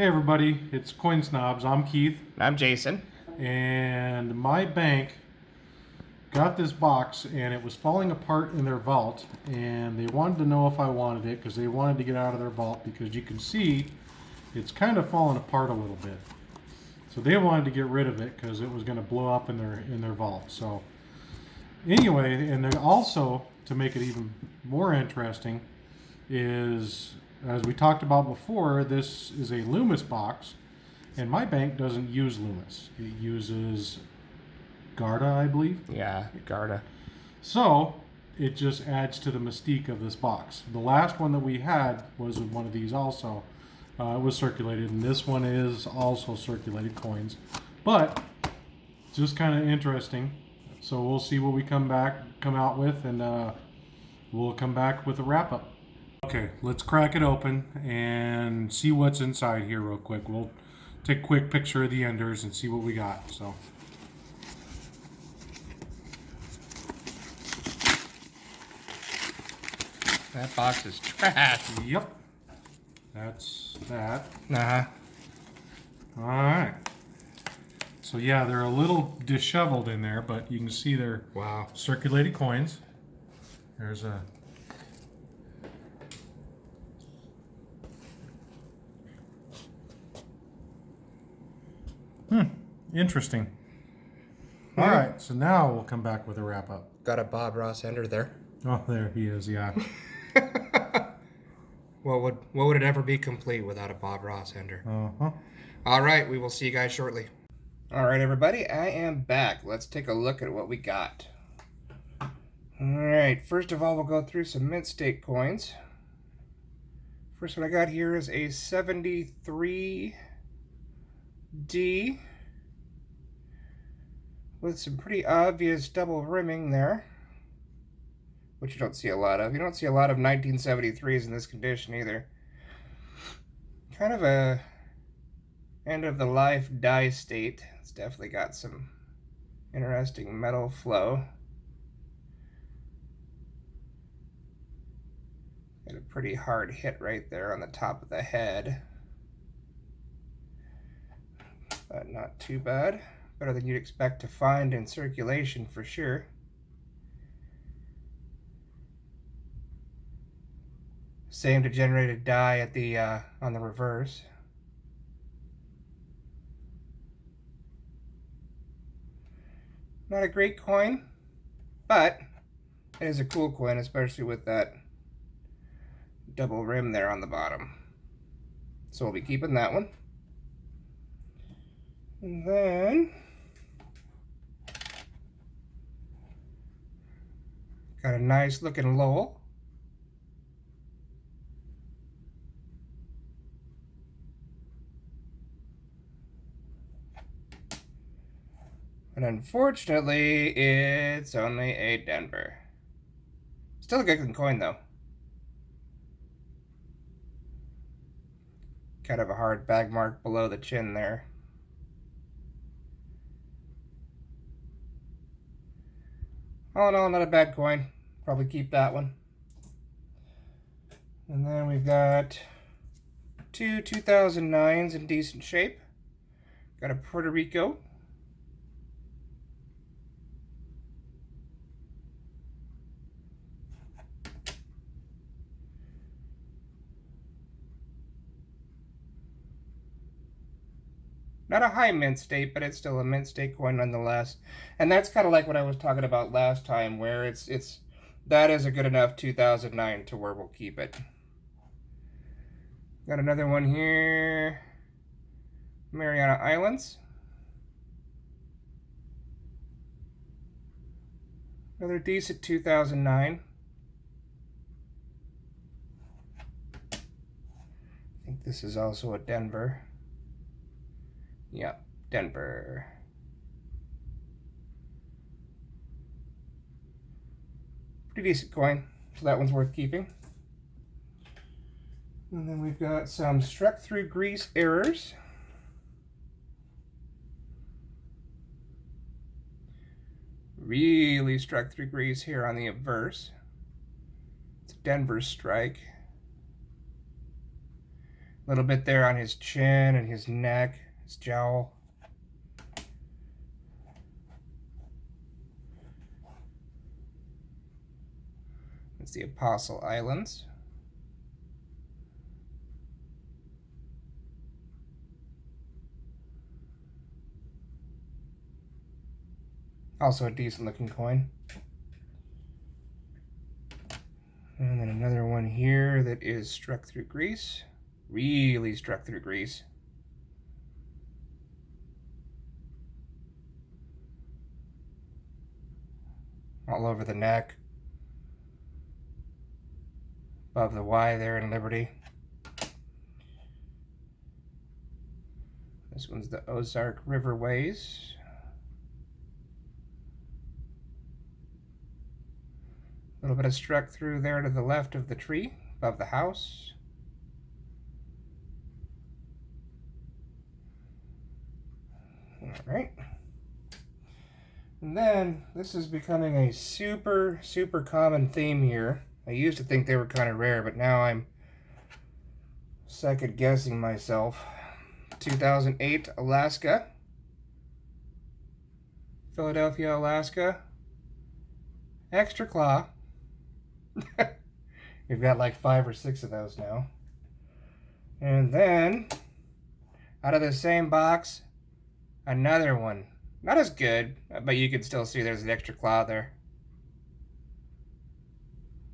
Hey everybody, it's Coin Snobs. I'm Keith, I'm Jason. and my bank got this box and it was falling apart in their vault, and they wanted to know if I wanted it because they wanted to get out of their vault because you can see it's kind of falling apart a little bit. So they wanted to get rid of it because it was going to blow up in their vault. So anyway, and then also to make it even more interesting is, as we talked about before, this is a Loomis box, and my bank doesn't use Loomis. It uses Garda, I believe. Yeah, Garda. So it just adds to the mystique of this box. The last one that we had was one of these also. It was circulated, and this one is also circulated coins. But just kind of interesting. So we'll see what we come out with, and we'll come back with a wrap up. Okay, let's crack it open and see what's inside here real quick. We'll take a quick picture of the enders and see what we got. So. That box is trash. Yep. That's that. Uh-huh. All right. So yeah, they're a little disheveled in there, but you can see they're Wow. circulated coins. There's a interesting. All right, so now we'll come back with a wrap up. Got a Bob Ross ender there. Oh, there he is. Yeah. What would it ever be complete without a Bob Ross ender? Uh-huh. All right, we will see you guys shortly. All right, everybody, I am back. Let's take a look at what we got. All right, first of all, we'll go through some mint state coins. First one I got here is a 73D with some pretty obvious double rimming there, which you don't see a lot of. You don't see a lot of 1973s in this condition either. Kind of a end of the life die state. It's definitely got some interesting metal flow. Got a pretty hard hit right there on the top of the head, but not too bad. Better than you'd expect to find in circulation for sure. Same degenerated die at the on the reverse. Not a great coin, but it is a cool coin, especially with that double rim there on the bottom. So we'll be keeping that one. And then got a nice looking Lowell. And unfortunately, it's only a Denver. Still a good looking coin though. Kind of a hard bag mark below the chin there. All in all, not a bad coin. Probably keep that one. And then we've got two 2009s in decent shape. Got a Puerto Rico. Not a high mint state, but it's still a mint state coin nonetheless. And that's kind of like what I was talking about last time, where that is a good enough 2009 to where we'll keep it. Got another one here, Mariana Islands. Another decent 2009. I think this is also a Denver. Yep, Denver. Pretty decent coin, so that one's worth keeping. And then we've got some struck through grease errors. Really struck through grease here on the obverse. It's a Denver strike. A little bit there on his chin and his neck, his jowl. It's the Apostle Islands. Also a decent looking coin. And then another one here that is struck through grease. Really struck through grease. All over the neck. Above the Y there in Liberty. This one's the Ozark Riverways. A little bit of struck through there to the left of the tree, above the house. All right. And then this is becoming a super, super common theme here. I used to think they were kind of rare, but now I'm second guessing myself. 2008 Alaska. Philadelphia, Alaska. Extra claw. We've got like 5 or 6 of those now. And then, out of the same box, another one. Not as good, but you can still see there's an extra claw there.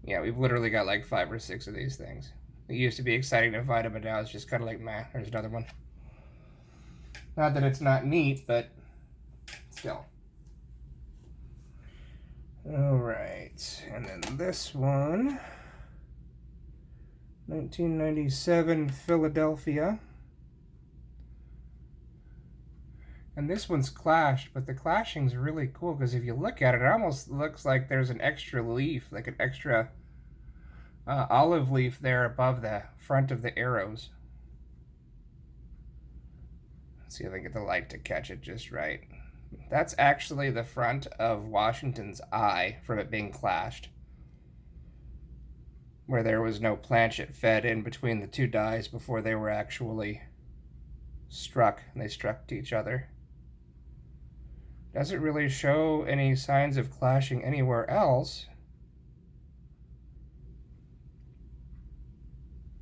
Yeah, we've literally got like 5 or 6 of these things. It used to be exciting to find them, but now it's just kind of like, meh, there's another one. Not that it's not neat, but still. All right, and then this one, 1997 Philadelphia. And this one's clashed, but the clashing's really cool because if you look at it, it almost looks like there's an extra leaf, like an extra olive leaf there above the front of the arrows. Let's see if I can get the light to catch it just right. That's actually the front of Washington's eye from it being clashed, where there was no planchet fed in between the two dies before they were actually struck, and they struck to each other. Doesn't really show any signs of clashing anywhere else,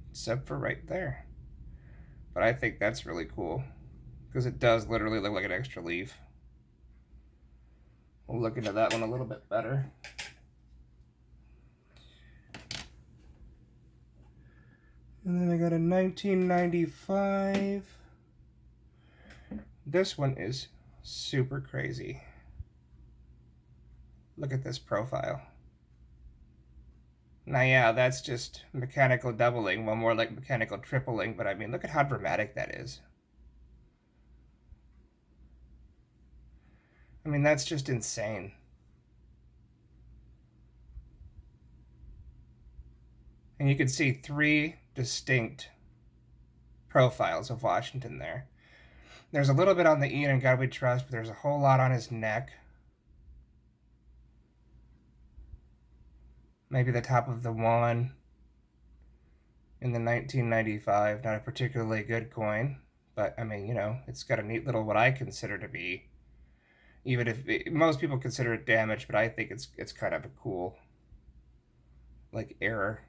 except for right there. But I think that's really cool because it does literally look like an extra leaf. We'll look into that one a little bit better. And then I got a 1995. This one is super crazy. Look at this profile. Now, yeah, that's just mechanical doubling, well, more like mechanical tripling, but I mean, look at how dramatic that is. I mean, that's just insane. And you can see 3 distinct profiles of Washington there. There's a little bit on the E in God We Trust, but there's a whole lot on his neck. Maybe the top of the 1 in the 1995. Not a particularly good coin, but I mean, you know, it's got a neat little, what I consider to be, even if most people consider it damaged, but I think it's kind of a cool, like, error.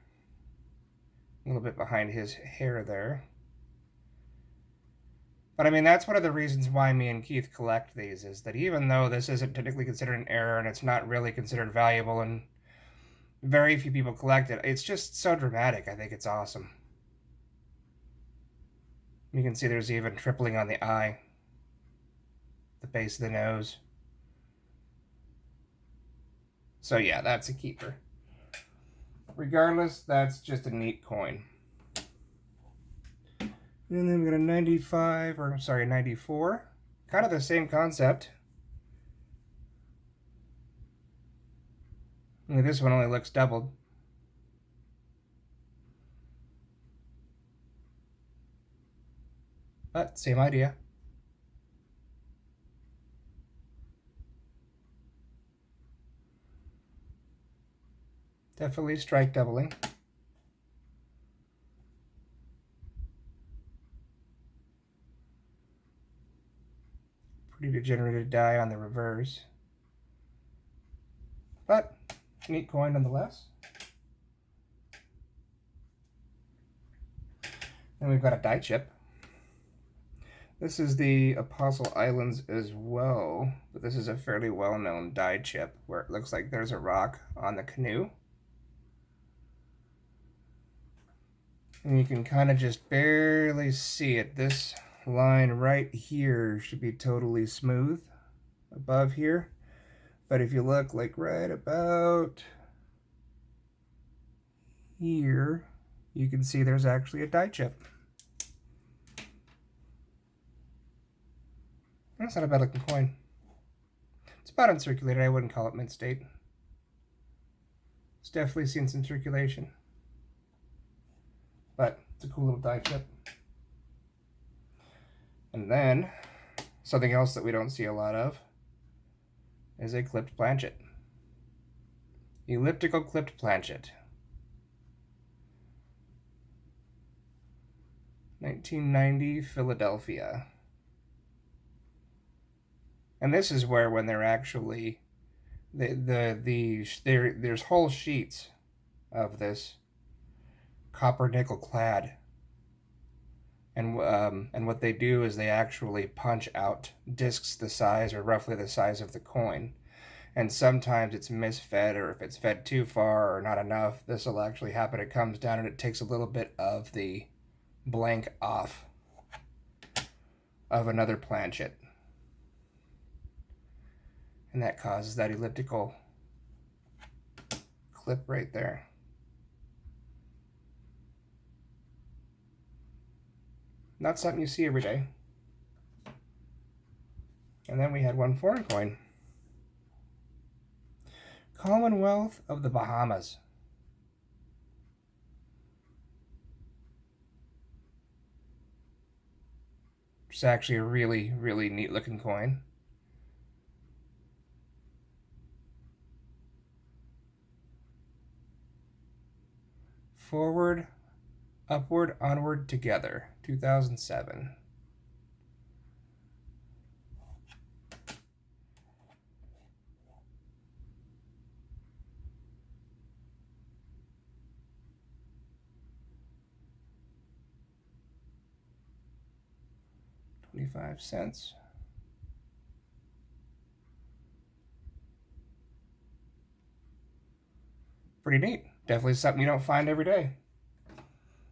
A little bit behind his hair there. But I mean, that's one of the reasons why me and Keith collect these, is that even though this isn't technically considered an error and it's not really considered valuable and very few people collect it, it's just so dramatic. I think it's awesome. You can see there's even tripling on the eye, the base of the nose. So yeah, that's a keeper. Regardless, that's just a neat coin. And then we got a 95, or I'm sorry, 94. Kind of the same concept. Only this one only looks doubled. But same idea. Definitely strike doubling. Pretty degenerated die on the reverse. But, neat coin nonetheless. Then we've got a die chip. This is the Apostle Islands as well, but this is a fairly well-known die chip where it looks like there's a rock on the canoe. And you can kind of just barely see it. This line right here should be totally smooth above here. But if you look like right about here, you can see there's actually a die chip. That's not a bad looking coin. It's about uncirculated. I wouldn't call it mint state. It's definitely seen some circulation. But it's a cool little die chip. And then, something else that we don't see a lot of is a clipped planchet. Elliptical clipped planchet. 1990 Philadelphia. And this is where when they're actually there's whole sheets of this copper nickel clad, and what they do is they actually punch out discs the size or roughly the size of the coin, and sometimes it's misfed, or if it's fed too far or not enough, this will actually happen. It comes down and it takes a little bit of the blank off of another planchet. And that causes that elliptical clip right there. Not something you see every day. And then we had one foreign coin. Commonwealth of the Bahamas. It's actually a really, really neat looking coin. Forward, Upward, Onward, Together, 2007. $0.25. Pretty neat. Definitely something you don't find every day.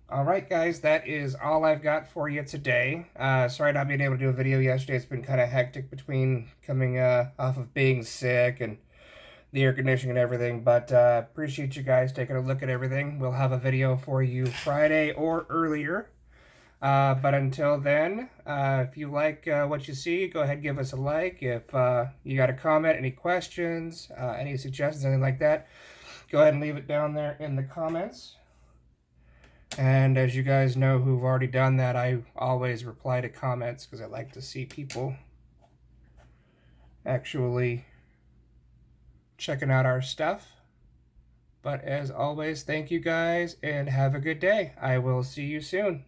All right, guys, that is all I've got for you today. Sorry not being able to do a video yesterday. It's been kind of hectic between coming off of being sick and the air conditioning and everything, but appreciate you guys taking a look at everything. We'll have a video for you Friday or earlier. But until then, if you like what you see, go ahead and give us a like. If you got a comment, any questions, any suggestions, anything like that, go ahead and leave it down there in the comments. And as you guys know who've already done that, I always reply to comments because I like to see people actually checking out our stuff. But as always, thank you guys and have a good day. I will see you soon.